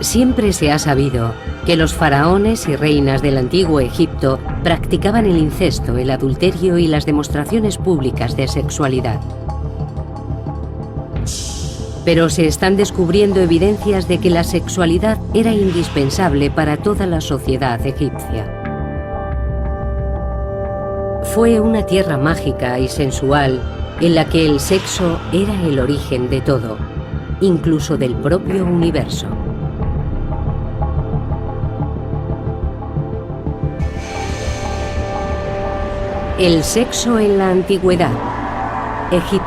Siempre se ha sabido que los faraones y reinas del antiguo Egipto practicaban el incesto, el adulterio y las demostraciones públicas de sexualidad. Pero se están descubriendo evidencias de que la sexualidad era indispensable para toda la sociedad egipcia. Fue una tierra mágica y sensual en la que el sexo era el origen de todo, incluso del propio universo. El sexo en la antigüedad. Egipto.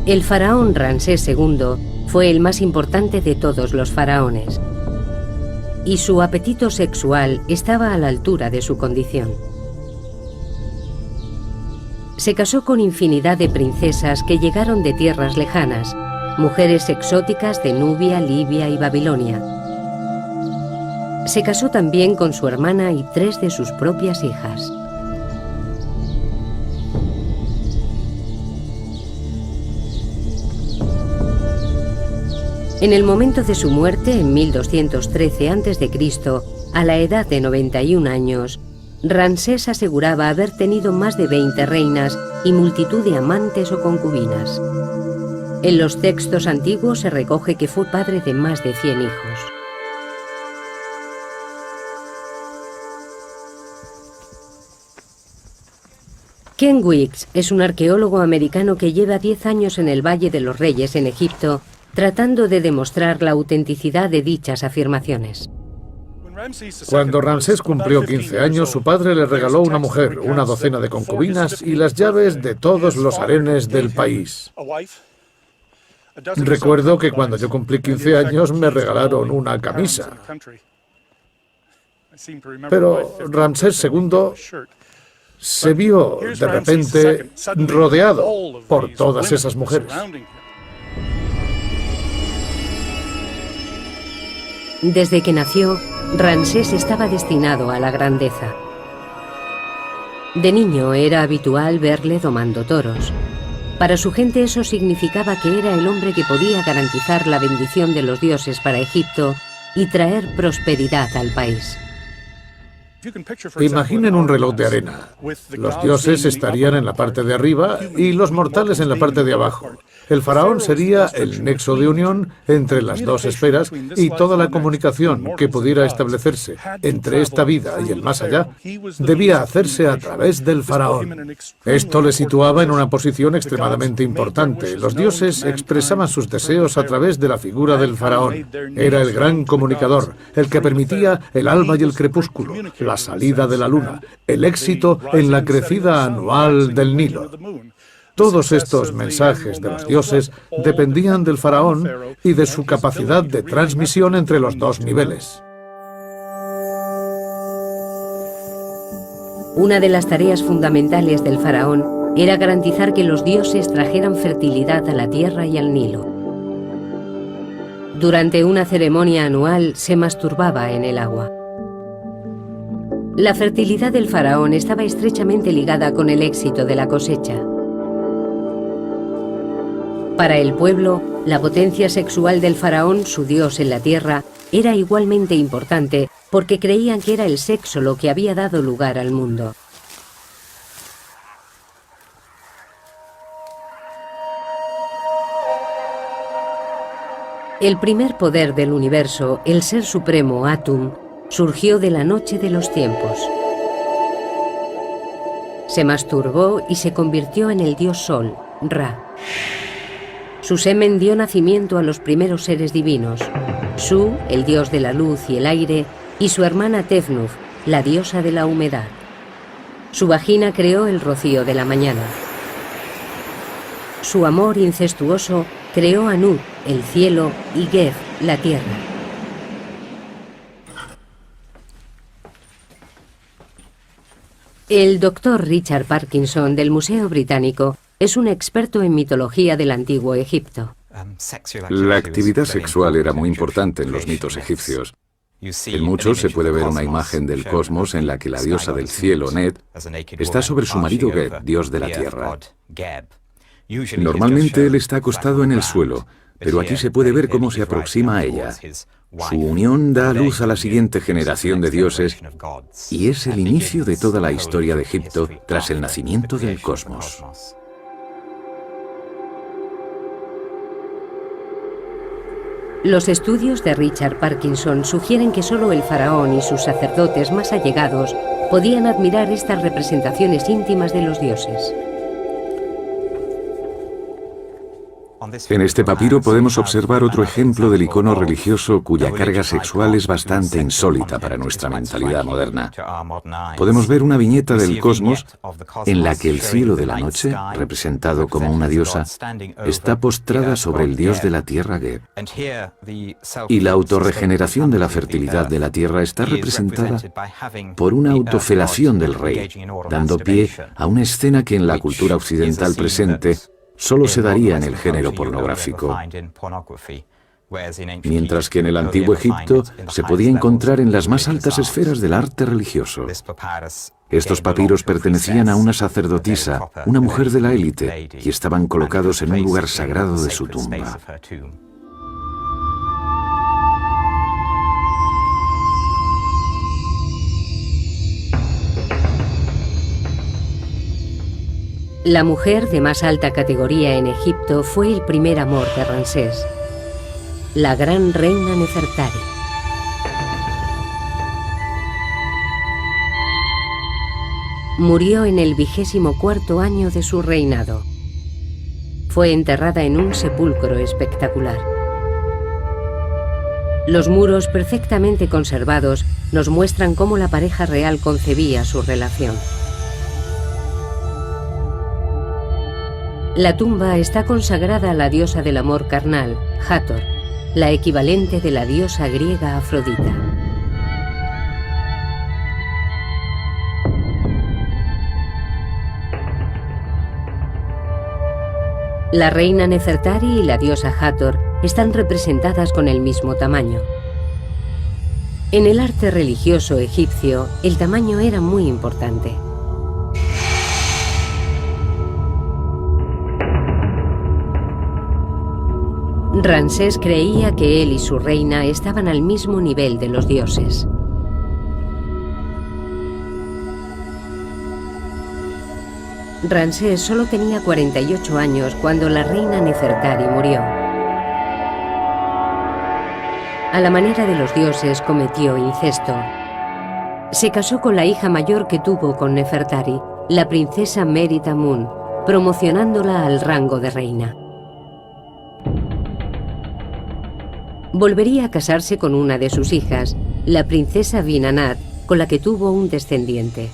El faraón Ramsés II fue el más importante de todos los faraones, y su apetito sexual estaba a la altura de su condición. Se casó con infinidad de princesas que llegaron de tierras lejanas, mujeres exóticas de Nubia, Libia y Babilonia. Se casó también con su hermana y 3 de sus propias hijas. En el momento de su muerte, en 1213 a.C., a la edad de 91 años, Ramsés aseguraba haber tenido más de 20 reinas y multitud de amantes o concubinas. En los textos antiguos se recoge que fue padre de más de 100 hijos. Ken Weeks es un arqueólogo americano que lleva 10 años en el Valle de los Reyes en Egipto, tratando de demostrar la autenticidad de dichas afirmaciones. Cuando Ramsés cumplió 15 años, su padre le regaló una mujer, una docena de concubinas y las llaves de todos los harenes del país. Recuerdo que cuando yo cumplí 15 años me regalaron una camisa. Pero Ramsés II se vio de repente rodeado por todas esas mujeres. Desde que nació, Ramsés estaba destinado a la grandeza. De niño era habitual verle domando toros. Para su gente eso significaba que era el hombre que podía garantizar la bendición de los dioses para Egipto y traer prosperidad al país. Imaginen un reloj de arena. Los dioses estarían en la parte de arriba y los mortales en la parte de abajo. El faraón sería el nexo de unión entre las dos esferas y toda la comunicación que pudiera establecerse entre esta vida y el más allá debía hacerse a través del faraón. Esto le situaba en una posición extremadamente importante. Los dioses expresaban sus deseos a través de la figura del faraón. Era el gran comunicador, el que permitía el alba y el crepúsculo, la salida de la luna, el éxito en la crecida anual del Nilo. Todos estos mensajes de los dioses dependían del faraón y de su capacidad de transmisión entre los dos niveles. Una de las tareas fundamentales del faraón era garantizar que los dioses trajeran fertilidad a la tierra y al Nilo. Durante una ceremonia anual se masturbaba en el agua. La fertilidad del faraón estaba estrechamente ligada con el éxito de la cosecha. Para el pueblo, la potencia sexual del faraón, su dios en la tierra, era igualmente importante porque creían que era el sexo lo que había dado lugar al mundo. El primer poder del universo, el ser supremo Atum, surgió de la noche de los tiempos. Se masturbó y se convirtió en el dios Sol, Ra. Su semen dio nacimiento a los primeros seres divinos, Su, el dios de la luz y el aire, y su hermana Tefnut, la diosa de la humedad. Su vagina creó el rocío de la mañana. Su amor incestuoso creó a Nut, el cielo, y Geb, la tierra. El doctor Richard Parkinson del Museo Británico es un experto en mitología del antiguo Egipto. La actividad sexual era muy importante en los mitos egipcios. En muchos se puede ver una imagen del cosmos en la que la diosa del cielo, Net, está sobre su marido Geb, dios de la tierra. Normalmente él está acostado en el suelo, pero aquí se puede ver cómo se aproxima a ella. Su unión da luz a la siguiente generación de dioses y es el inicio de toda la historia de Egipto tras el nacimiento del cosmos. Los estudios de Richard Parkinson sugieren que solo el faraón y sus sacerdotes más allegados podían admirar estas representaciones íntimas de los dioses. En este papiro podemos observar otro ejemplo del icono religioso cuya carga sexual es bastante insólita para nuestra mentalidad moderna. Podemos ver una viñeta del cosmos en la que el cielo de la noche, representado como una diosa, está postrada sobre el dios de la tierra Geb. Y la autorregeneración de la fertilidad de la tierra está representada por una autofelación del rey, dando pie a una escena que en la cultura occidental presente solo se daría en el género pornográfico, mientras que en el antiguo Egipto se podía encontrar en las más altas esferas del arte religioso. Estos papiros pertenecían a una sacerdotisa, una mujer de la élite, y estaban colocados en un lugar sagrado de su tumba. La mujer de más alta categoría en Egipto fue el primer amor de Ramsés, la gran reina Nefertari. Murió en el 24º año de su reinado. Fue enterrada en un sepulcro espectacular. Los muros perfectamente conservados nos muestran cómo la pareja real concebía su relación. La tumba está consagrada a la diosa del amor carnal, Hathor, la equivalente de la diosa griega Afrodita. La reina Nefertari y la diosa Hathor están representadas con el mismo tamaño. En el arte religioso egipcio, el tamaño era muy importante. Ramsés creía que él y su reina estaban al mismo nivel de los dioses. Ramsés solo tenía 48 años cuando la reina Nefertari murió. A la manera de los dioses cometió incesto. Se casó con la hija mayor que tuvo con Nefertari, la princesa Meri-Tamun, promocionándola al rango de reina. Volvería a casarse con una de sus hijas, la princesa Binanat, con la que tuvo un descendiente.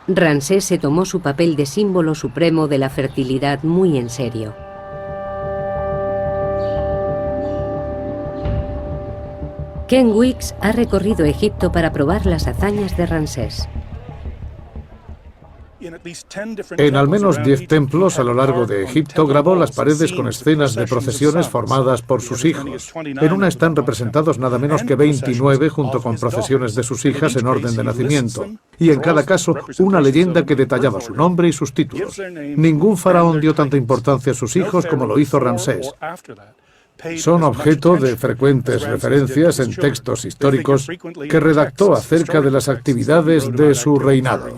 Ramsés se tomó su papel de símbolo supremo de la fertilidad muy en serio. Ken Weeks ha recorrido Egipto para probar las hazañas de Ramsés. En al menos 10 templos a lo largo de Egipto grabó las paredes con escenas de procesiones formadas por sus hijos. En una están representados nada menos que 29 junto con procesiones de sus hijas en orden de nacimiento. Y en cada caso una leyenda que detallaba su nombre y sus títulos. Ningún faraón dio tanta importancia a sus hijos como lo hizo Ramsés. Son objeto de frecuentes referencias en textos históricos que redactó acerca de las actividades de su reinado.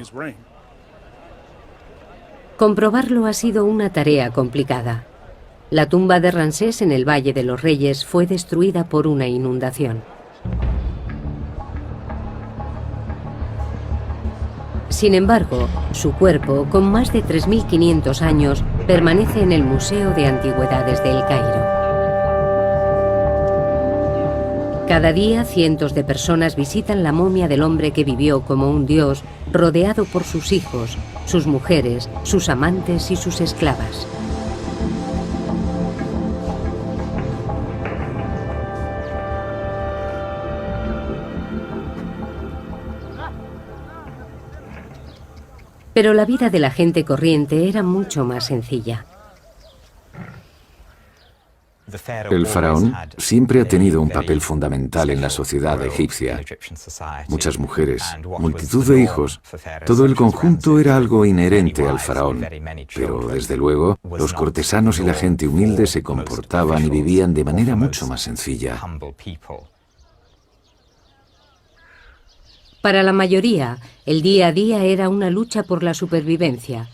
Comprobarlo ha sido una tarea complicada. La tumba de Ramsés en el Valle de los Reyes fue destruida por una inundación. Sin embargo, su cuerpo, con más de 3.500 años, permanece en el Museo de Antigüedades de El Cairo. Cada día, cientos de personas visitan la momia del hombre que vivió como un dios, rodeado por sus hijos, sus mujeres, sus amantes y sus esclavas. Pero la vida de la gente corriente era mucho más sencilla. El faraón siempre ha tenido un papel fundamental en la sociedad egipcia. Muchas mujeres, multitud de hijos, todo el conjunto era algo inherente al faraón. Pero, desde luego, los cortesanos y la gente humilde se comportaban y vivían de manera mucho más sencilla. Para la mayoría, el día a día era una lucha por la supervivencia.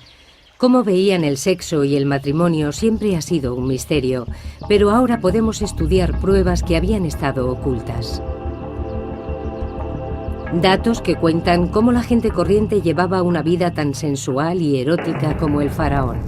Cómo veían el sexo y el matrimonio siempre ha sido un misterio, pero ahora podemos estudiar pruebas que habían estado ocultas. Datos que cuentan cómo la gente corriente llevaba una vida tan sensual y erótica como el faraón.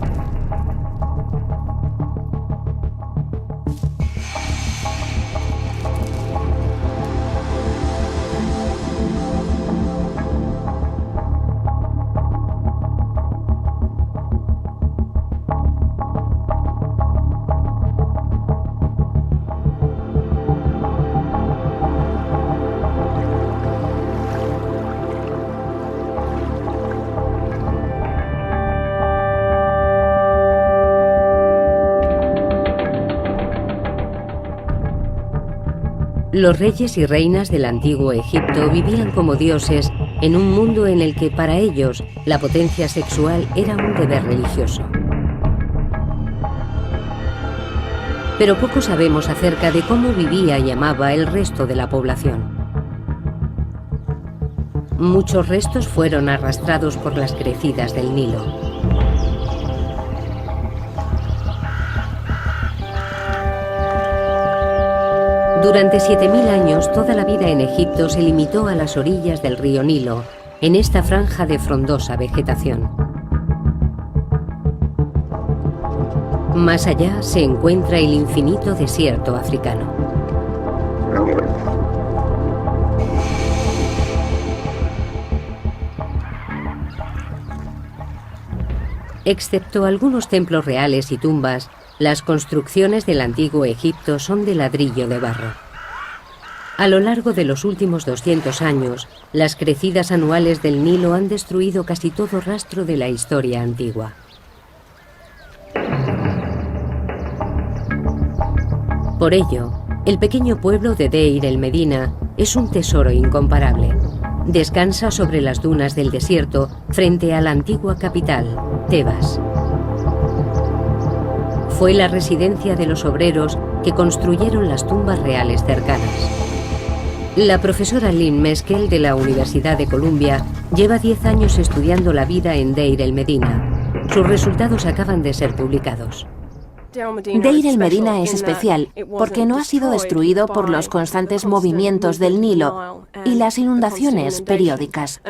Los reyes y reinas del antiguo Egipto vivían como dioses en un mundo en el que para ellos la potencia sexual era un deber religioso. Pero poco sabemos acerca de cómo vivía y amaba el resto de la población. Muchos restos fueron arrastrados por las crecidas del Nilo. Durante 7000 años, toda la vida en Egipto se limitó a las orillas del río Nilo, en esta franja de frondosa vegetación. Más allá se encuentra el infinito desierto africano. Excepto algunos templos reales y tumbas, las construcciones del antiguo Egipto son de ladrillo de barro. A lo largo de los últimos 200 años, las crecidas anuales del Nilo han destruido casi todo rastro de la historia antigua. Por ello, el pequeño pueblo de Deir el Medina es un tesoro incomparable. Descansa sobre las dunas del desierto frente a la antigua capital, Tebas. Fue la residencia de los obreros que construyeron las tumbas reales cercanas. La profesora Lynn Meskel de la Universidad de Columbia lleva 10 años estudiando la vida en Deir el Medina. Sus resultados acaban de ser publicados. Deir el Medina es especial porque no ha sido destruido por los constantes movimientos del Nilo y las inundaciones periódicas.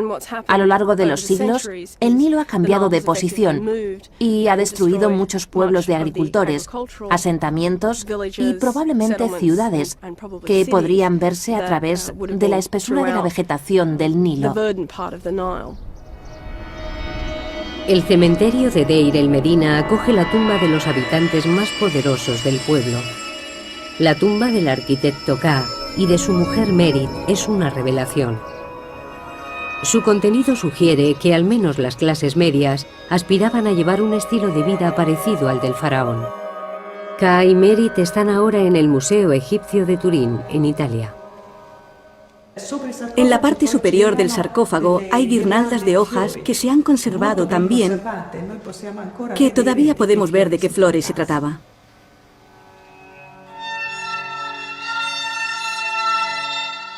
A lo largo de los siglos, el Nilo ha cambiado de posición y ha destruido muchos pueblos de agricultores, asentamientos y probablemente ciudades que podrían verse a través de la espesura de la vegetación del Nilo. El cementerio de Deir el Medina acoge la tumba de los habitantes más poderosos del pueblo. La tumba del arquitecto Ka y de su mujer Merit es una revelación. Su contenido sugiere que al menos las clases medias aspiraban a llevar un estilo de vida parecido al del faraón. Ka y Merit están ahora en el Museo Egipcio de Turín, en Italia. En la parte superior del sarcófago hay guirnaldas de hojas que se han conservado tan bien que todavía podemos ver de qué flores se trataba.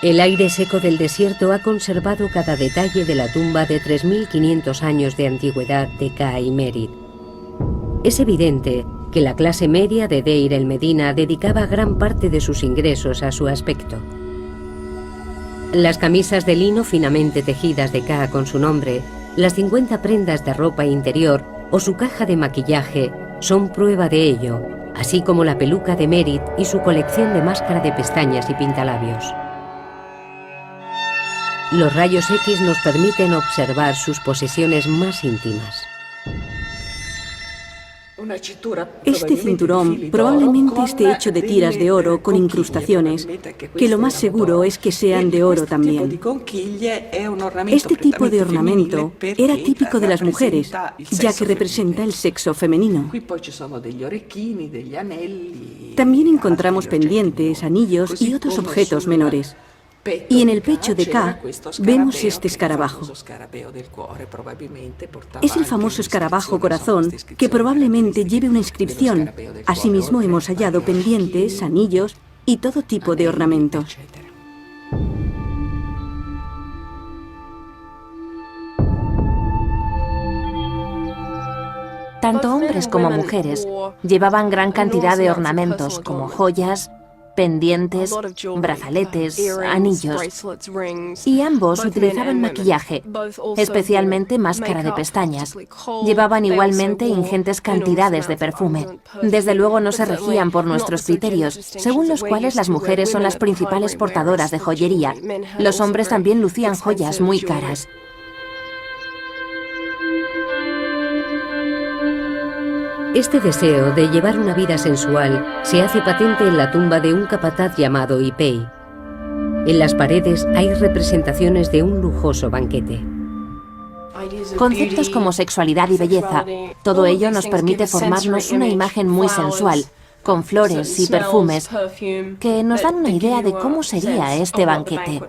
El aire seco del desierto ha conservado cada detalle de la tumba de 3500 años de antigüedad de Ka y Merit. Es evidente que la clase media de Deir el Medina dedicaba gran parte de sus ingresos a su aspecto. Las camisas de lino finamente tejidas de Ka con su nombre, las 50 prendas de ropa interior o su caja de maquillaje son prueba de ello, así como la peluca de Merit y su colección de máscara de pestañas y pintalabios. Los rayos X nos permiten observar sus posesiones más íntimas. Este cinturón probablemente esté hecho de tiras de oro con incrustaciones, que lo más seguro es que sean de oro también. Este tipo de ornamento era típico de las mujeres, ya que representa el sexo femenino. También encontramos pendientes, anillos y otros objetos menores. Y en el pecho de K vemos este escarabajo. Es el famoso escarabajo corazón que probablemente lleve una inscripción. Asimismo hemos hallado pendientes, anillos y todo tipo de ornamento. Tanto hombres como mujeres llevaban gran cantidad de ornamentos como joyas, pendientes, brazaletes, anillos. Y ambos utilizaban maquillaje, especialmente máscara de pestañas. Llevaban igualmente ingentes cantidades de perfume. Desde luego no se regían por nuestros criterios, según los cuales las mujeres son las principales portadoras de joyería. Los hombres también lucían joyas muy caras. Este deseo de llevar una vida sensual se hace patente en la tumba de un capataz llamado Ipei. En las paredes hay representaciones de un lujoso banquete. Conceptos como sexualidad y belleza, todo ello nos permite formarnos una imagen muy sensual, con flores y perfumes, que nos dan una idea de cómo sería este banquete.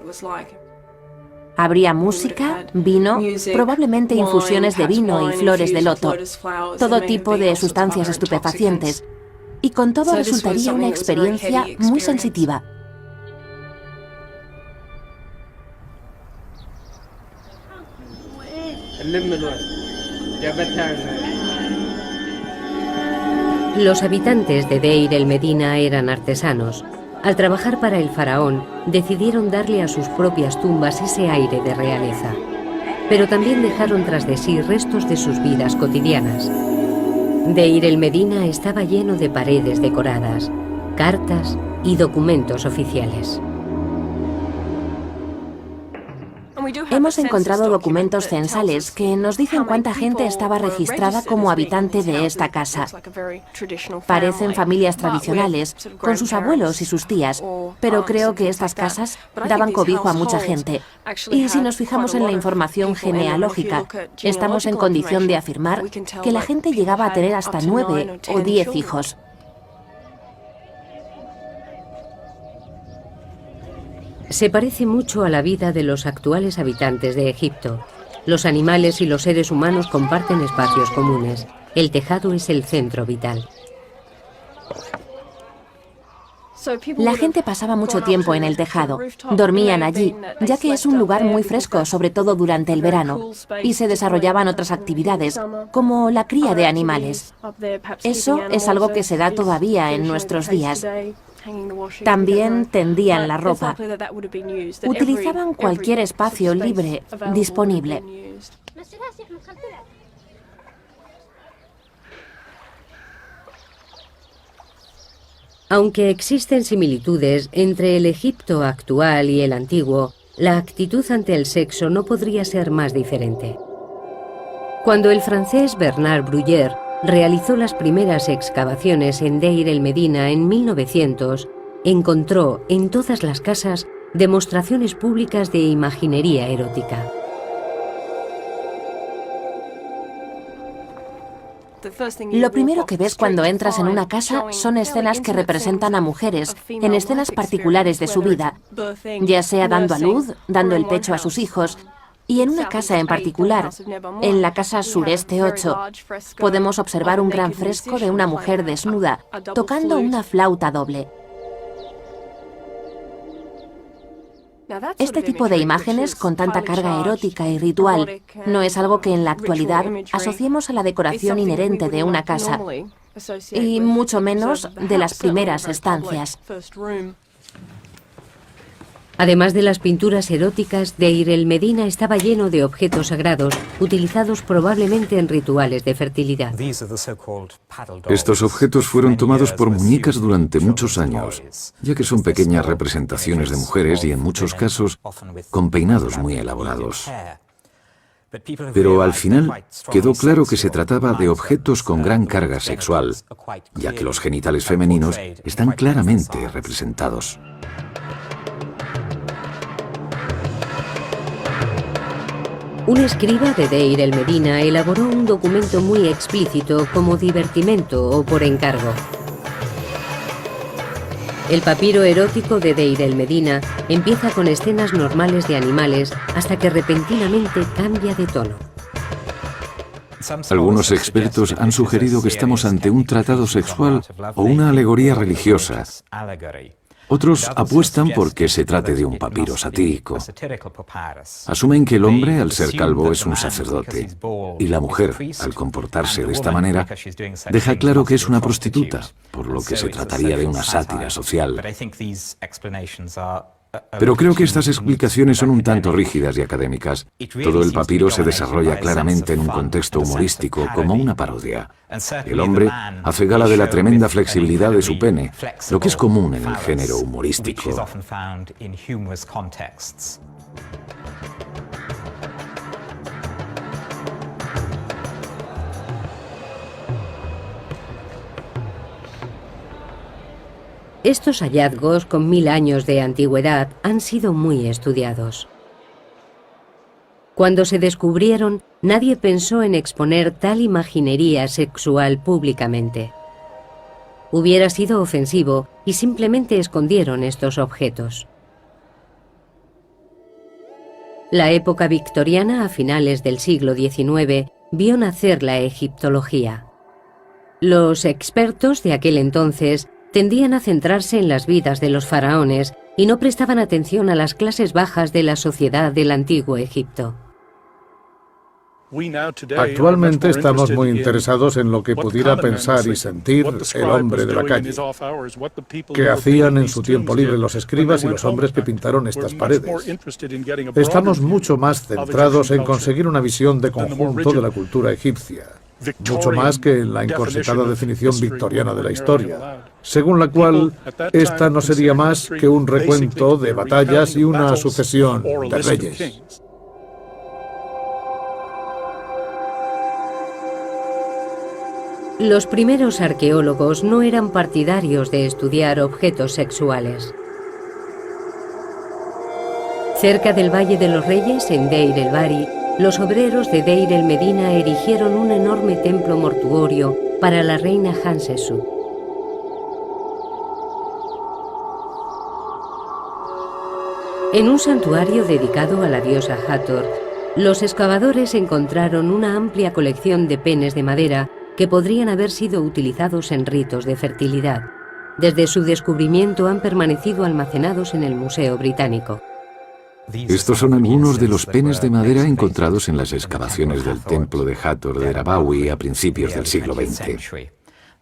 Habría música, vino, probablemente infusiones de vino y flores de loto, todo tipo de sustancias estupefacientes, y con todo resultaría una experiencia muy sensitiva. Los habitantes de Deir el Medina eran artesanos. Al trabajar para el faraón, decidieron darle a sus propias tumbas ese aire de realeza. Pero también dejaron tras de sí restos de sus vidas cotidianas. Deir el Medina estaba lleno de paredes decoradas, cartas y documentos oficiales. Hemos encontrado documentos censales que nos dicen cuánta gente estaba registrada como habitante de esta casa. Parecen familias tradicionales, con sus abuelos y sus tías, pero creo que estas casas daban cobijo a mucha gente. Y si nos fijamos en la información genealógica, estamos en condición de afirmar que la gente llegaba a tener hasta 9 o 10 hijos. Se parece mucho a la vida de los actuales habitantes de Egipto. Los animales y los seres humanos comparten espacios comunes. El tejado es el centro vital. La gente pasaba mucho tiempo en el tejado. Dormían allí, ya que es un lugar muy fresco, sobre todo durante el verano, y se desarrollaban otras actividades, como la cría de animales. Eso es algo que se da todavía en nuestros días. También tendían la ropa. Utilizaban cualquier espacio libre disponible. Aunque existen similitudes entre el Egipto actual y el antiguo, la actitud ante el sexo no podría ser más diferente. Cuando el francés Bernard Bruyère realizó las primeras excavaciones en Deir el Medina en 1900, encontró en todas las casas demostraciones públicas de imaginería erótica. Lo primero que ves cuando entras en una casa son escenas que representan a mujeres en escenas particulares de su vida, ya sea dando a luz, dando el pecho a sus hijos. Y en una casa en particular, en la casa Sureste 8, podemos observar un gran fresco de una mujer desnuda, tocando una flauta doble. Este tipo de imágenes, con tanta carga erótica y ritual, no es algo que en la actualidad asociemos a la decoración inherente de una casa, y mucho menos de las primeras estancias. Además de las pinturas eróticas, Deir el Medina estaba lleno de objetos sagrados, utilizados probablemente en rituales de fertilidad. Estos objetos fueron tomados por muñecas durante muchos años, ya que son pequeñas representaciones de mujeres y en muchos casos con peinados muy elaborados. Pero al final quedó claro que se trataba de objetos con gran carga sexual, ya que los genitales femeninos están claramente representados. Un escriba de Deir el Medina elaboró un documento muy explícito como divertimento o por encargo. El papiro erótico de Deir el Medina empieza con escenas normales de animales hasta que repentinamente cambia de tono. Algunos expertos han sugerido que estamos ante un tratado sexual o una alegoría religiosa. Otros apuestan por que se trate de un papiro satírico. Asumen que el hombre, al ser calvo, es un sacerdote, y la mujer, al comportarse de esta manera, deja claro que es una prostituta, por lo que se trataría de una sátira social. Pero creo que estas explicaciones son un tanto rígidas y académicas. Todo el papiro se desarrolla claramente en un contexto humorístico, como una parodia. El hombre hace gala de la tremenda flexibilidad de su pene, lo que es común en el género humorístico. Estos hallazgos, con 1000 años de antigüedad, han sido muy estudiados. Cuando se descubrieron, nadie pensó en exponer tal imaginería sexual públicamente. Hubiera sido ofensivo y simplemente escondieron estos objetos. La época victoriana, a finales del siglo XIX, vio nacer la egiptología. Los expertos de aquel entonces tendían a centrarse en las vidas de los faraones y no prestaban atención a las clases bajas de la sociedad del antiguo Egipto. Actualmente estamos muy interesados en lo que pudiera pensar y sentir el hombre de la calle, qué hacían en su tiempo libre los escribas y los hombres que pintaron estas paredes. Estamos mucho más centrados en conseguir una visión de conjunto de la cultura egipcia, mucho más que en la encorsetada definición victoriana de la historia, según la cual esta no sería más que un recuento de batallas y una sucesión de reyes. Los primeros arqueólogos no eran partidarios de estudiar objetos sexuales. Cerca del Valle de los Reyes, en Deir el-Bahari, los obreros de Deir el Medina erigieron un enorme templo mortuorio para la reina Hatshepsut. En un santuario dedicado a la diosa Hathor, los excavadores encontraron una amplia colección de penes de madera que podrían haber sido utilizados en ritos de fertilidad. Desde su descubrimiento han permanecido almacenados en el Museo Británico. Estos son algunos de los penes de madera encontrados en las excavaciones del templo de Hathor de Rabawi a principios del siglo XX.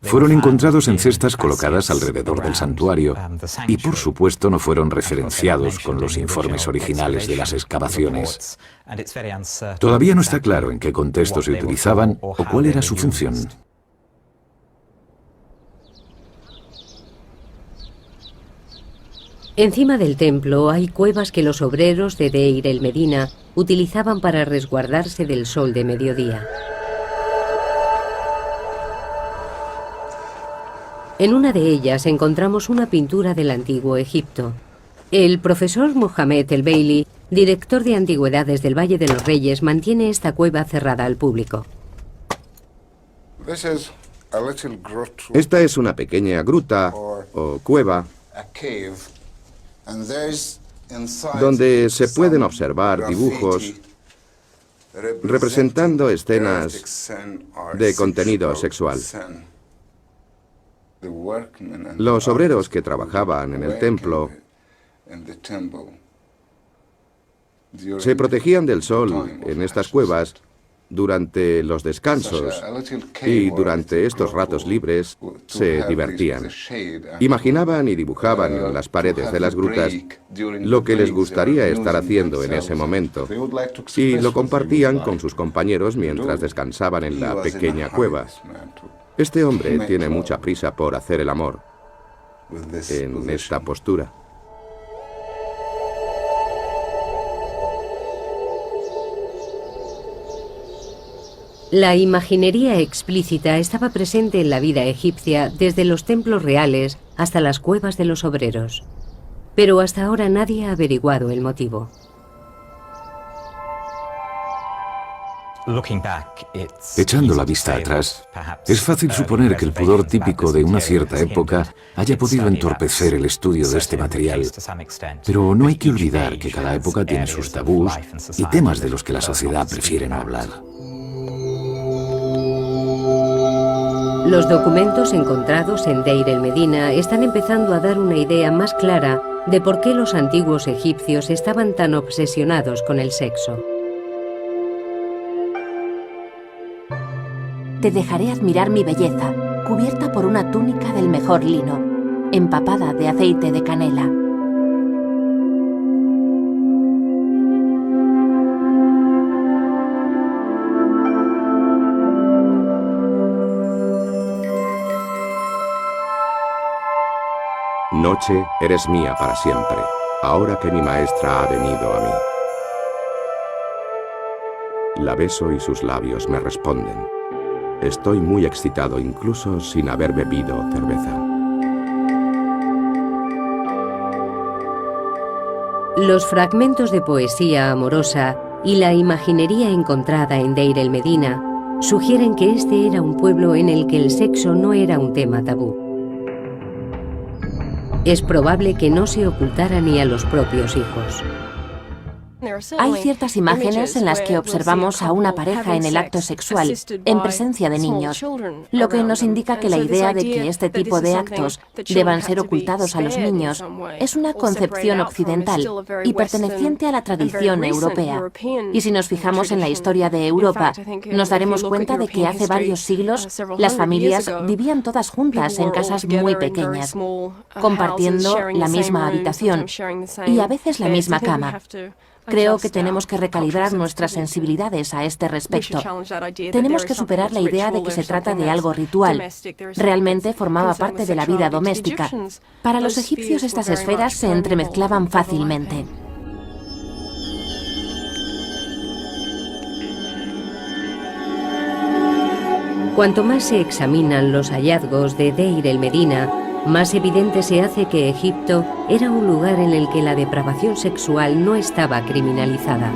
Fueron encontrados en cestas colocadas alrededor del santuario y, por supuesto, no fueron referenciados con los informes originales de las excavaciones. Todavía no está claro en qué contexto se utilizaban o cuál era su función. Encima del templo hay cuevas que los obreros de Deir el Medina utilizaban para resguardarse del sol de mediodía. En una de ellas encontramos una pintura del antiguo Egipto. El profesor Mohamed el-Baili, director de antigüedades del Valle de los Reyes, mantiene esta cueva cerrada al público. Esta es una pequeña gruta o cueva donde se pueden observar dibujos representando escenas de contenido sexual. Los obreros que trabajaban en el templo se protegían del sol en estas cuevas durante los descansos y durante estos ratos libres se divertían. Imaginaban y dibujaban en las paredes de las grutas lo que les gustaría estar haciendo en ese momento y lo compartían con sus compañeros mientras descansaban en la pequeña cueva. Este hombre tiene mucha prisa por hacer el amor en esta postura. La imaginería explícita estaba presente en la vida egipcia desde los templos reales hasta las cuevas de los obreros. Pero hasta ahora nadie ha averiguado el motivo. Echando la vista atrás, es fácil suponer que el pudor típico de una cierta época haya podido entorpecer el estudio de este material. Pero no hay que olvidar que cada época tiene sus tabús y temas de los que la sociedad prefiere no hablar. Los documentos encontrados en Deir el-Medina están empezando a dar una idea más clara de por qué los antiguos egipcios estaban tan obsesionados con el sexo. Te dejaré admirar mi belleza, cubierta por una túnica del mejor lino, empapada de aceite de canela. Noche, eres mía para siempre, ahora que mi maestra ha venido a mí. La beso y sus labios me responden. Estoy muy excitado incluso sin haber bebido cerveza. Los fragmentos de poesía amorosa y la imaginería encontrada en Deir el-Medina sugieren que este era un pueblo en el que el sexo no era un tema tabú. Es probable que no se ocultara ni a los propios hijos. Hay ciertas imágenes en las que observamos a una pareja en el acto sexual, en presencia de niños, lo que nos indica que la idea de que este tipo de actos deban ser ocultados a los niños es una concepción occidental y perteneciente a la tradición europea. Y si nos fijamos en la historia de Europa, nos daremos cuenta de que hace varios siglos las familias vivían todas juntas en casas muy pequeñas, compartiendo la misma habitación y a veces la misma cama. Creo que tenemos que recalibrar nuestras sensibilidades a este respecto. Tenemos que superar la idea de que se trata de algo ritual. Realmente formaba parte de la vida doméstica. Para los egipcios estas esferas se entremezclaban fácilmente. Cuanto más se examinan los hallazgos de Deir el-Medina, más evidente se hace que Egipto era un lugar en el que la depravación sexual no estaba criminalizada.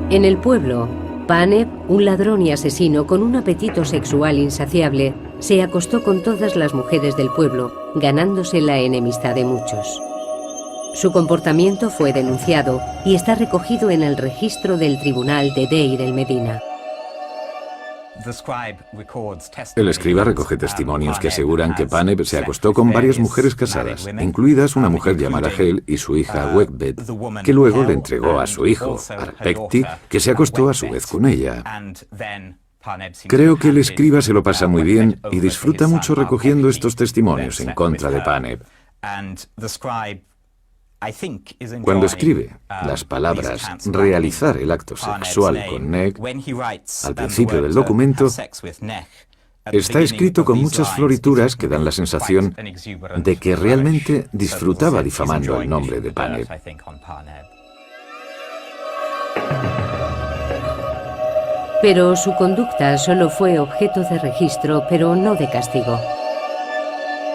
En el pueblo, Paneb, un ladrón y asesino con un apetito sexual insaciable, se acostó con todas las mujeres del pueblo, ganándose la enemistad de muchos. Su comportamiento fue denunciado y está recogido en el registro del tribunal de Deir el-Medina. El escriba recoge testimonios que aseguran que Paneb se acostó con varias mujeres casadas, incluidas una mujer llamada Hel y su hija Wegbet, que luego le entregó a su hijo, Arpekti, que se acostó a su vez con ella. Creo que el escriba se lo pasa muy bien y disfruta mucho recogiendo estos testimonios en contra de Paneb. Cuando escribe las palabras realizar el acto sexual con Neg, al principio del documento, está escrito con muchas florituras que dan la sensación de que realmente disfrutaba difamando el nombre de Paneb. Pero su conducta solo fue objeto de registro, pero no de castigo.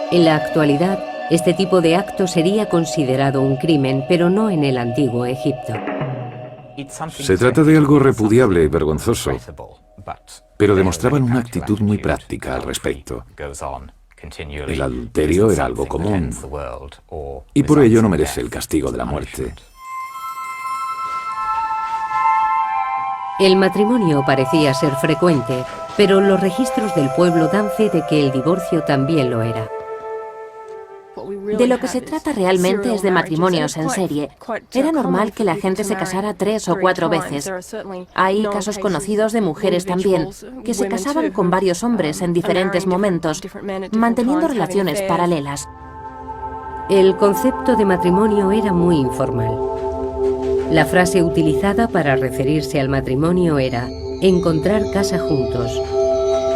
En la actualidad, este tipo de acto sería considerado un crimen, pero no en el antiguo Egipto. Se trata de algo repudiable y vergonzoso, pero demostraban una actitud muy práctica al respecto. El adulterio era algo común, y por ello no merece el castigo de la muerte. El matrimonio parecía ser frecuente, pero los registros del pueblo dan fe de que el divorcio también lo era. De lo que se trata realmente es de matrimonios en serie. Era normal que la gente se casara 3 o 4 veces. Hay casos conocidos de mujeres también, que se casaban con varios hombres en diferentes momentos, manteniendo relaciones paralelas. El concepto de matrimonio era muy informal. La frase utilizada para referirse al matrimonio era encontrar casa juntos.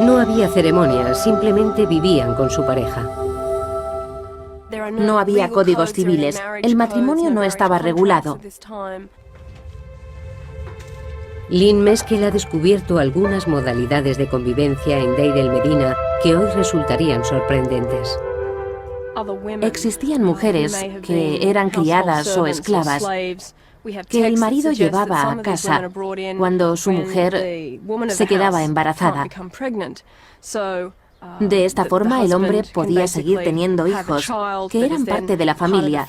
No había ceremonias, simplemente vivían con su pareja. No había códigos civiles, el matrimonio no estaba regulado. Lynn Meskel ha descubierto algunas modalidades de convivencia en Deir el-Medina que hoy resultarían sorprendentes. Existían mujeres que eran criadas o esclavas, que el marido llevaba a casa cuando su mujer se quedaba embarazada. De esta forma, el hombre podía seguir teniendo hijos que eran parte de la familia,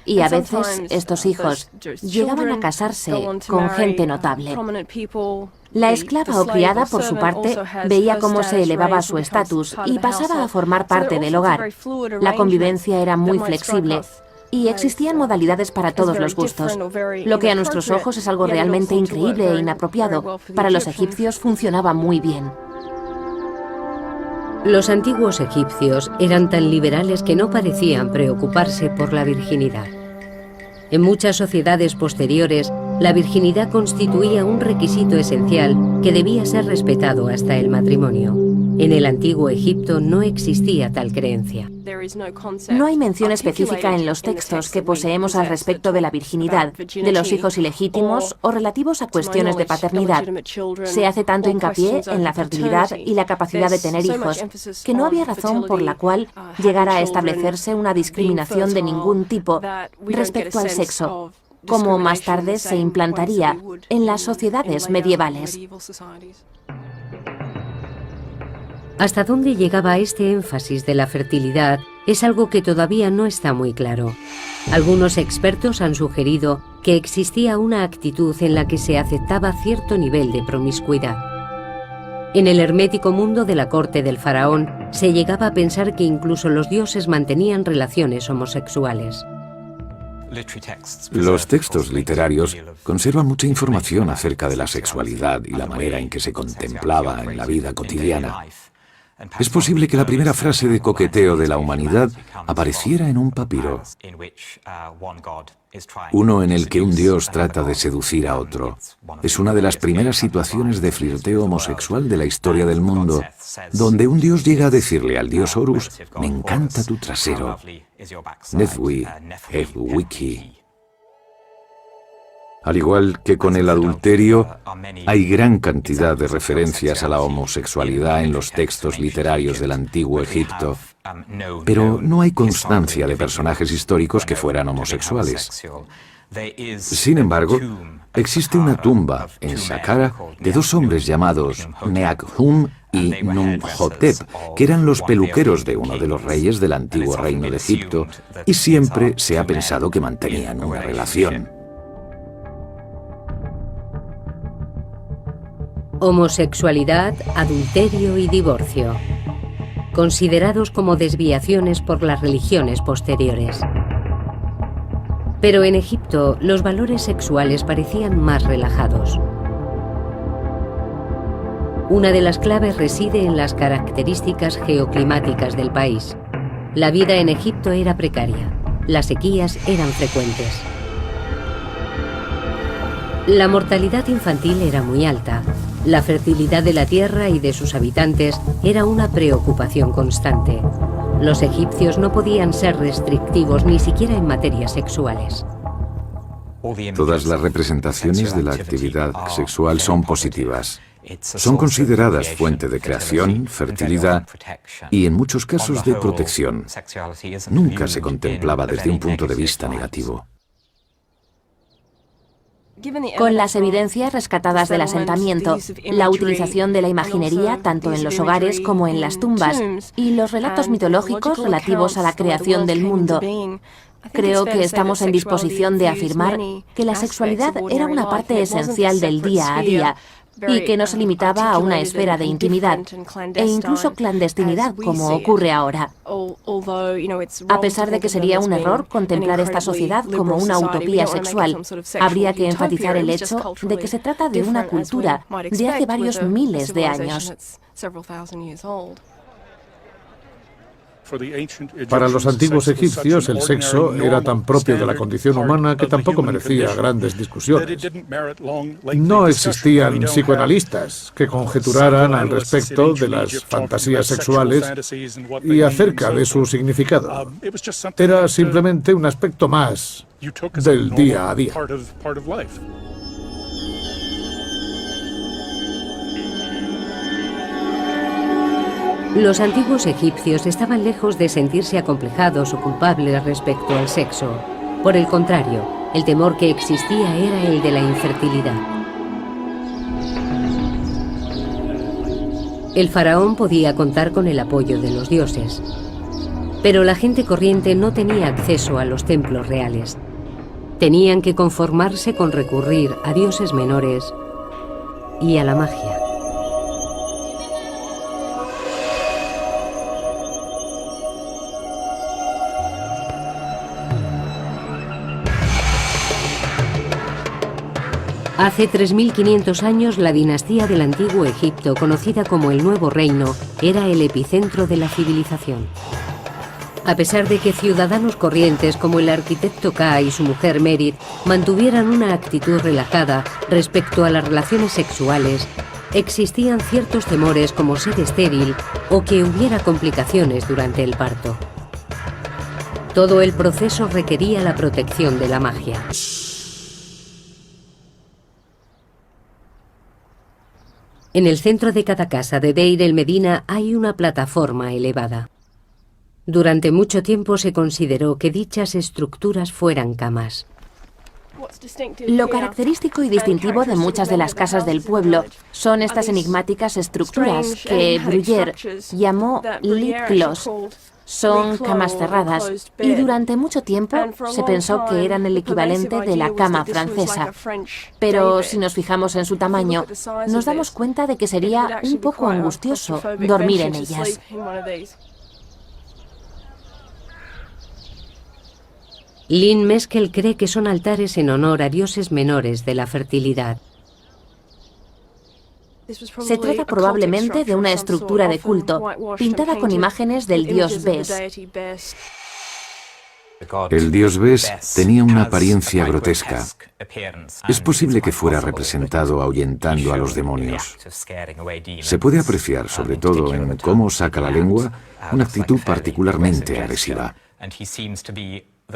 y a veces estos hijos llegaban a casarse con gente notable. La esclava o criada, por su parte, veía cómo se elevaba su estatus y pasaba a formar parte del hogar. La convivencia era muy flexible y existían modalidades para todos los gustos. Lo que a nuestros ojos es algo realmente increíble e inapropiado, para los egipcios funcionaba muy bien. Los antiguos egipcios eran tan liberales que no parecían preocuparse por la virginidad. En muchas sociedades posteriores, la virginidad constituía un requisito esencial que debía ser respetado hasta el matrimonio. En el antiguo Egipto no existía tal creencia. No hay mención específica en los textos que poseemos al respecto de la virginidad, de los hijos ilegítimos o relativos a cuestiones de paternidad. Se hace tanto hincapié en la fertilidad y la capacidad de tener hijos, que no había razón por la cual llegara a establecerse una discriminación de ningún tipo respecto al sexo, como más tarde se implantaría en las sociedades medievales. Hasta dónde llegaba este énfasis de la fertilidad es algo que todavía no está muy claro. Algunos expertos han sugerido que existía una actitud en la que se aceptaba cierto nivel de promiscuidad. En el hermético mundo de la corte del faraón se llegaba a pensar que incluso los dioses mantenían relaciones homosexuales. Los textos literarios conservan mucha información acerca de la sexualidad y la manera en que se contemplaba en la vida cotidiana. Es posible que la primera frase de coqueteo de la humanidad apareciera en un papiro, uno en el que un dios trata de seducir a otro. Es una de las primeras situaciones de flirteo homosexual de la historia del mundo, donde un dios llega a decirle al dios Horus: «Me encanta tu trasero». Nefwi, Wiki. Al igual que con el adulterio, hay gran cantidad de referencias a la homosexualidad en los textos literarios del antiguo Egipto, pero no hay constancia de personajes históricos que fueran homosexuales. Sin embargo, existe una tumba en Saqqara de dos hombres llamados Neakhum y Numhotep, que eran los peluqueros de uno de los reyes del antiguo reino de Egipto, y siempre se ha pensado que mantenían una relación. Homosexualidad, adulterio y divorcio, considerados como desviaciones por las religiones posteriores. Pero en Egipto los valores sexuales parecían más relajados. Una de las claves reside en las características geoclimáticas del país. La vida en Egipto era precaria, las sequías eran frecuentes. La mortalidad infantil era muy alta. La fertilidad de la tierra y de sus habitantes era una preocupación constante. Los egipcios no podían ser restrictivos ni siquiera en materias sexuales. Todas las representaciones de la actividad sexual son positivas. Son consideradas fuente de creación, fertilidad y, en muchos casos, de protección. Nunca se contemplaba desde un punto de vista negativo. Con las evidencias rescatadas del asentamiento, la utilización de la imaginería tanto en los hogares como en las tumbas y los relatos mitológicos relativos a la creación del mundo, creo que estamos en disposición de afirmar que la sexualidad era una parte esencial del día a día y que no se limitaba a una esfera de intimidad e incluso clandestinidad como ocurre ahora. A pesar de que sería un error contemplar esta sociedad como una utopía sexual, habría que enfatizar el hecho de que se trata de una cultura de hace varios miles de años. Para los antiguos egipcios, el sexo era tan propio de la condición humana que tampoco merecía grandes discusiones. No existían psicoanalistas que conjeturaran al respecto de las fantasías sexuales y acerca de su significado. Era simplemente un aspecto más del día a día. Los antiguos egipcios estaban lejos de sentirse acomplejados o culpables respecto al sexo. Por el contrario, el temor que existía era el de la infertilidad. El faraón podía contar con el apoyo de los dioses, pero la gente corriente no tenía acceso a los templos reales. Tenían que conformarse con recurrir a dioses menores y a la magia. Hace 3.500 años, la dinastía del Antiguo Egipto, conocida como el Nuevo Reino, era el epicentro de la civilización. A pesar de que ciudadanos corrientes como el arquitecto Ka y su mujer Merit mantuvieran una actitud relajada respecto a las relaciones sexuales, existían ciertos temores como ser estéril o que hubiera complicaciones durante el parto. Todo el proceso requería la protección de la magia. En el centro de cada casa de Deir el Medina hay una plataforma elevada. Durante mucho tiempo se consideró que dichas estructuras fueran camas. Lo característico y distintivo de muchas de las casas del pueblo son estas enigmáticas estructuras que Bruyère llamó lit clos. Son camas cerradas y durante mucho tiempo se pensó que eran el equivalente de la cama francesa. Pero si nos fijamos en su tamaño, nos damos cuenta de que sería un poco angustioso dormir en ellas. Lynn Meskel cree que son altares en honor a dioses menores de la fertilidad. Se trata probablemente de una estructura de culto, pintada con imágenes del dios Bes. El dios Bes tenía una apariencia grotesca. Es posible que fuera representado ahuyentando a los demonios. Se puede apreciar, sobre todo en cómo saca la lengua, una actitud particularmente agresiva.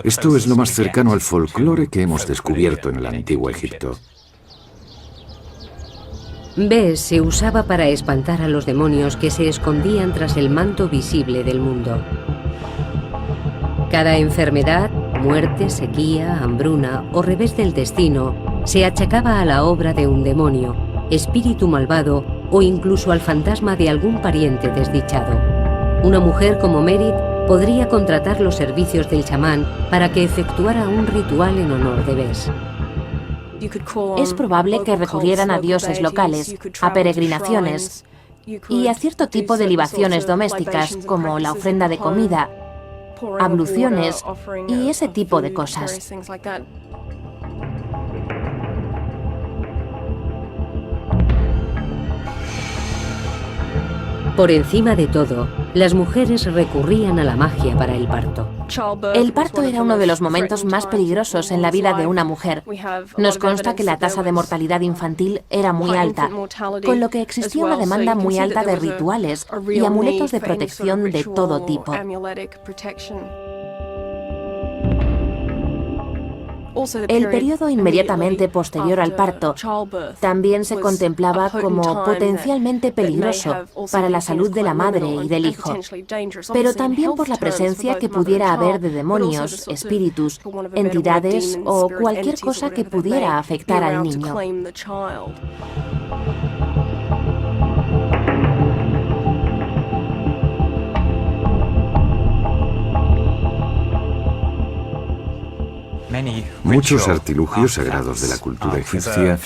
Esto es lo más cercano al folclore que hemos descubierto en el Antiguo Egipto. Bes se usaba para espantar a los demonios que se escondían tras el manto visible del mundo. Cada enfermedad, muerte, sequía, hambruna o revés del destino se achacaba a la obra de un demonio, espíritu malvado o incluso al fantasma de algún pariente desdichado. Una mujer como Merit podría contratar los servicios del chamán para que efectuara un ritual en honor de Bes. Es probable que recurrieran a dioses locales, a peregrinaciones y a cierto tipo de libaciones domésticas, como la ofrenda de comida, abluciones y ese tipo de cosas. Por encima de todo, las mujeres recurrían a la magia para el parto. El parto era uno de los momentos más peligrosos en la vida de una mujer. Nos consta que la tasa de mortalidad infantil era muy alta, con lo que existía una demanda muy alta de rituales y amuletos de protección de todo tipo. El periodo inmediatamente posterior al parto también se contemplaba como potencialmente peligroso para la salud de la madre y del hijo, pero también por la presencia que pudiera haber de demonios, espíritus, entidades o cualquier cosa que pudiera afectar al niño. Muchos artilugios sagrados de la cultura egipcia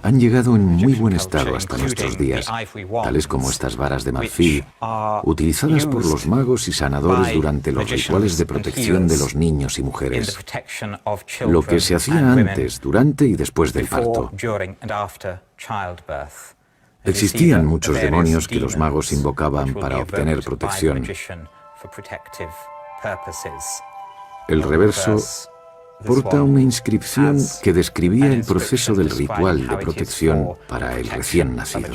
han llegado en muy buen estado hasta nuestros días, tales como estas varas de marfil, utilizadas por los magos y sanadores durante los rituales de protección de los niños y mujeres, lo que se hacía antes, durante y después del parto. Existían muchos demonios que los magos invocaban para obtener protección, El reverso porta una inscripción que describía el proceso del ritual de protección para el recién nacido.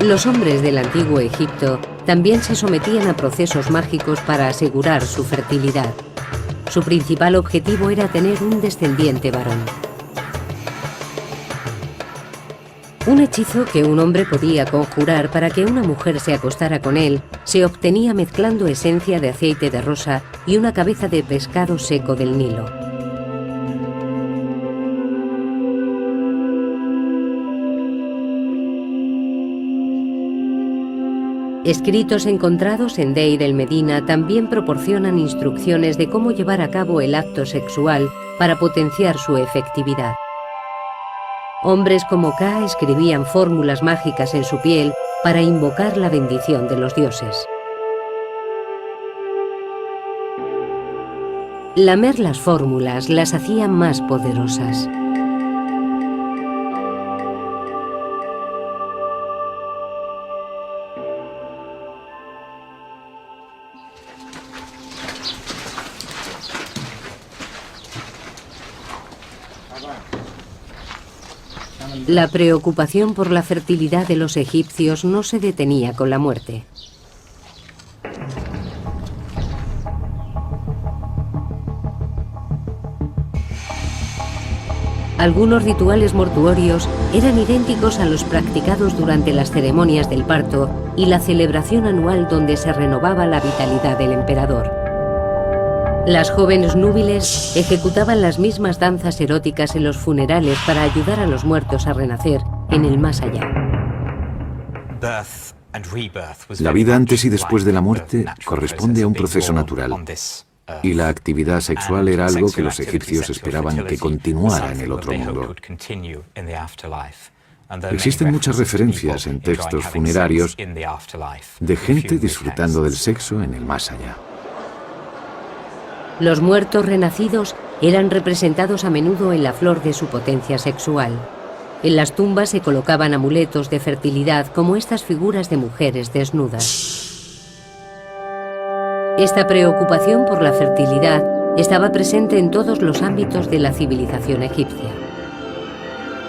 Los hombres del antiguo Egipto también se sometían a procesos mágicos para asegurar su fertilidad. Su principal objetivo era tener un descendiente varón. Un hechizo que un hombre podía conjurar para que una mujer se acostara con él se obtenía mezclando esencia de aceite de rosa y una cabeza de pescado seco del Nilo. Escritos encontrados en Deir el-Medina también proporcionan instrucciones de cómo llevar a cabo el acto sexual para potenciar su efectividad. Hombres como Ka escribían fórmulas mágicas en su piel para invocar la bendición de los dioses. Lamer las fórmulas las hacía más poderosas. La preocupación por la fertilidad de los egipcios no se detenía con la muerte. Algunos rituales mortuorios eran idénticos a los practicados durante las ceremonias del parto y la celebración anual donde se renovaba la vitalidad del emperador. Las jóvenes núbiles ejecutaban las mismas danzas eróticas en los funerales para ayudar a los muertos a renacer en el más allá. La vida antes y después de la muerte corresponde a un proceso natural, y la actividad sexual era algo que los egipcios esperaban que continuara en el otro mundo. Existen muchas referencias en textos funerarios de gente disfrutando del sexo en el más allá. Los muertos renacidos eran representados a menudo en la flor de su potencia sexual. En las tumbas se colocaban amuletos de fertilidad como estas figuras de mujeres desnudas. Esta preocupación por la fertilidad estaba presente en todos los ámbitos de la civilización egipcia.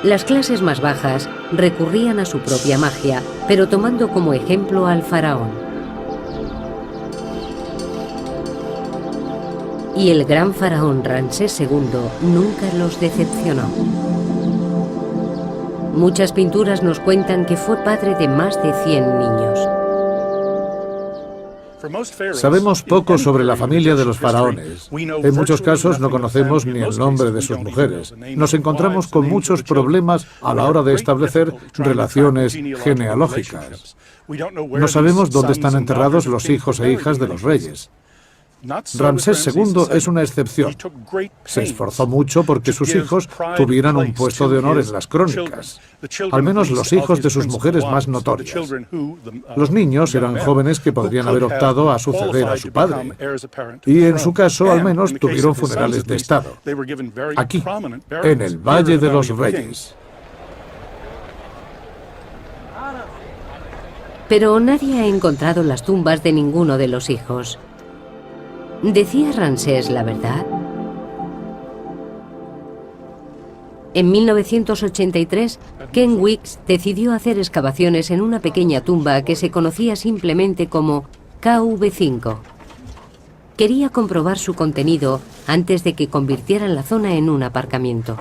Las clases más bajas recurrían a su propia magia, pero tomando como ejemplo al faraón. Y el gran faraón Ramsés II nunca los decepcionó. Muchas pinturas nos cuentan que fue padre de más de 100 niños. Sabemos poco sobre la familia de los faraones. En muchos casos no conocemos ni el nombre de sus mujeres. Nos encontramos con muchos problemas a la hora de establecer relaciones genealógicas. No sabemos dónde están enterrados los hijos e hijas de los reyes. Ramsés II es una excepción. Se esforzó mucho porque sus hijos tuvieran un puesto de honor en las crónicas, al menos los hijos de sus mujeres más notorias. Los niños eran jóvenes que podrían haber optado a suceder a su padre, y en su caso al menos tuvieron funerales de Estado, aquí, en el Valle de los Reyes. Pero nadie ha encontrado las tumbas de ninguno de los hijos. ¿Decía Ramsés la verdad? En 1983, Ken Weeks decidió hacer excavaciones en una pequeña tumba que se conocía simplemente como KV5. Quería comprobar su contenido antes de que convirtieran la zona en un aparcamiento.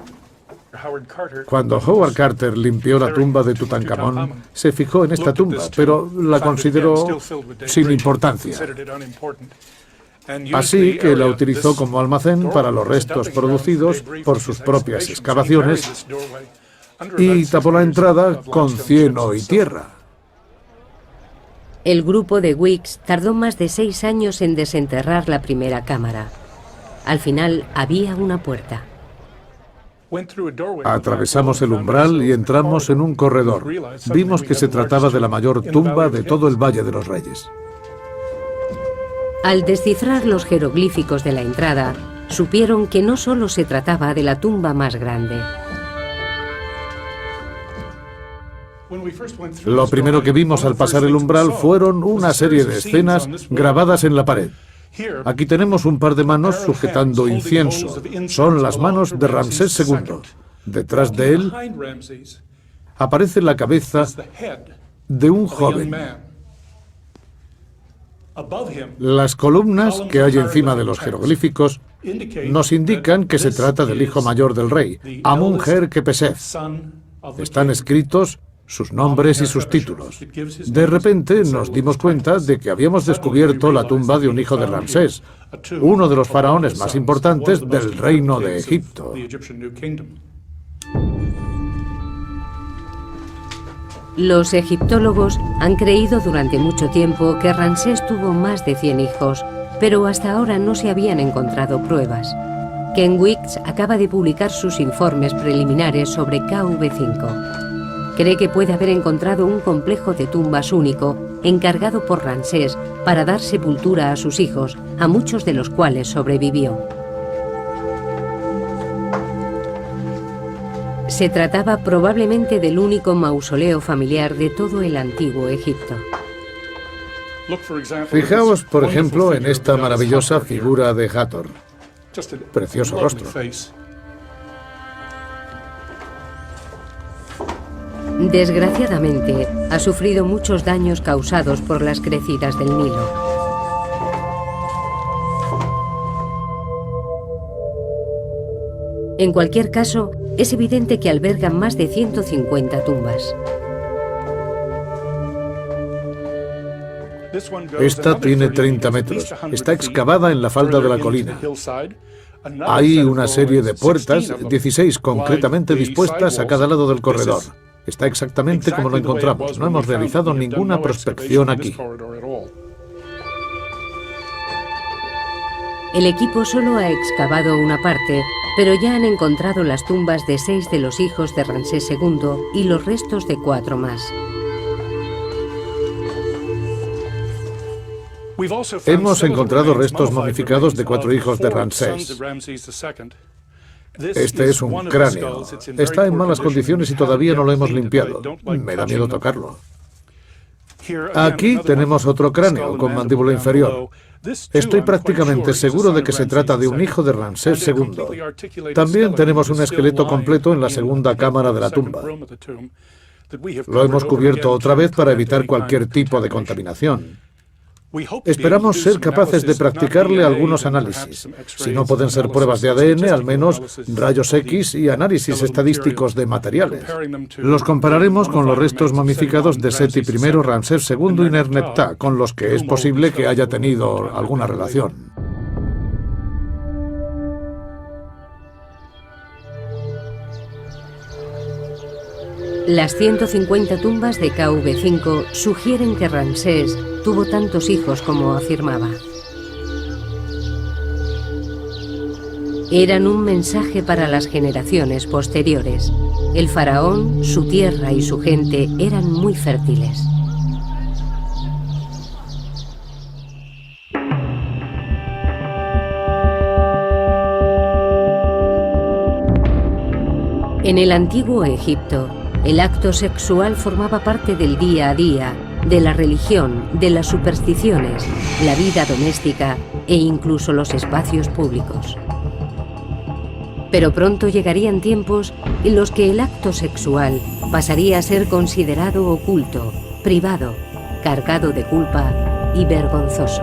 Cuando Howard Carter limpió la tumba de Tutankamón, se fijó en esta tumba, pero la consideró sin importancia. Así que la utilizó como almacén para los restos producidos por sus propias excavaciones y tapó la entrada con cieno y tierra. El grupo de Weeks tardó más de 6 años en desenterrar la primera cámara. Al final había una puerta. Atravesamos el umbral y entramos en un corredor. Vimos que se trataba de la mayor tumba de todo el Valle de los Reyes. Al descifrar los jeroglíficos de la entrada, supieron que no solo se trataba de la tumba más grande. Lo primero que vimos al pasar el umbral fueron una serie de escenas grabadas en la pared. Aquí tenemos un par de manos sujetando incienso. Son las manos de Ramsés II. Detrás de él aparece la cabeza de un joven. Las columnas que hay encima de los jeroglíficos nos indican que se trata del hijo mayor del rey, Amun-Her-Kepesef. Están escritos sus nombres y sus títulos. De repente nos dimos cuenta de que habíamos descubierto la tumba de un hijo de Ramsés, uno de los faraones más importantes del reino de Egipto. Los egiptólogos han creído durante mucho tiempo que Ramsés tuvo más de 100 hijos, pero hasta ahora no se habían encontrado pruebas. Ken Weeks acaba de publicar sus informes preliminares sobre KV5. Cree que puede haber encontrado un complejo de tumbas único, encargado por Ramsés para dar sepultura a sus hijos, a muchos de los cuales sobrevivió. Se trataba probablemente del único mausoleo familiar de todo el antiguo Egipto. Fijaos, por ejemplo, en esta maravillosa figura de Hathor. Precioso rostro. Desgraciadamente, ha sufrido muchos daños causados por las crecidas del Nilo. En cualquier caso, es evidente que alberga más de 150 tumbas. Esta tiene 30 metros. Está excavada en la falda de la colina. Hay una serie de puertas, 16 concretamente dispuestas a cada lado del corredor. Está exactamente como lo encontramos. No hemos realizado ninguna prospección aquí. El equipo solo ha excavado una parte, pero ya han encontrado las tumbas de 6 de los hijos de Ramsés II y los restos de 4 más. Hemos encontrado restos momificados de 4 hijos de Ramsés. Este es un cráneo. Está en malas condiciones y todavía no lo hemos limpiado. Me da miedo tocarlo. Aquí tenemos otro cráneo con mandíbula inferior. Estoy prácticamente seguro de que se trata de un hijo de Ramsés II. También tenemos un esqueleto completo en la segunda cámara de la tumba. Lo hemos cubierto otra vez para evitar cualquier tipo de contaminación. Esperamos ser capaces de practicarle algunos análisis. Si no pueden ser pruebas de ADN, al menos rayos X y análisis estadísticos de materiales. Los compararemos con los restos momificados de Seti I, Ramsés II y Nerneptah, con los que es posible que haya tenido alguna relación. Las 150 tumbas de KV5 sugieren que Ramsés tuvo tantos hijos como afirmaba. Eran un mensaje para las generaciones posteriores. El faraón, su tierra y su gente eran muy fértiles. En el antiguo Egipto, el acto sexual formaba parte del día a día, de la religión, de las supersticiones, la vida doméstica e incluso los espacios públicos. Pero pronto llegarían tiempos en los que el acto sexual pasaría a ser considerado oculto, privado, cargado de culpa y vergonzoso.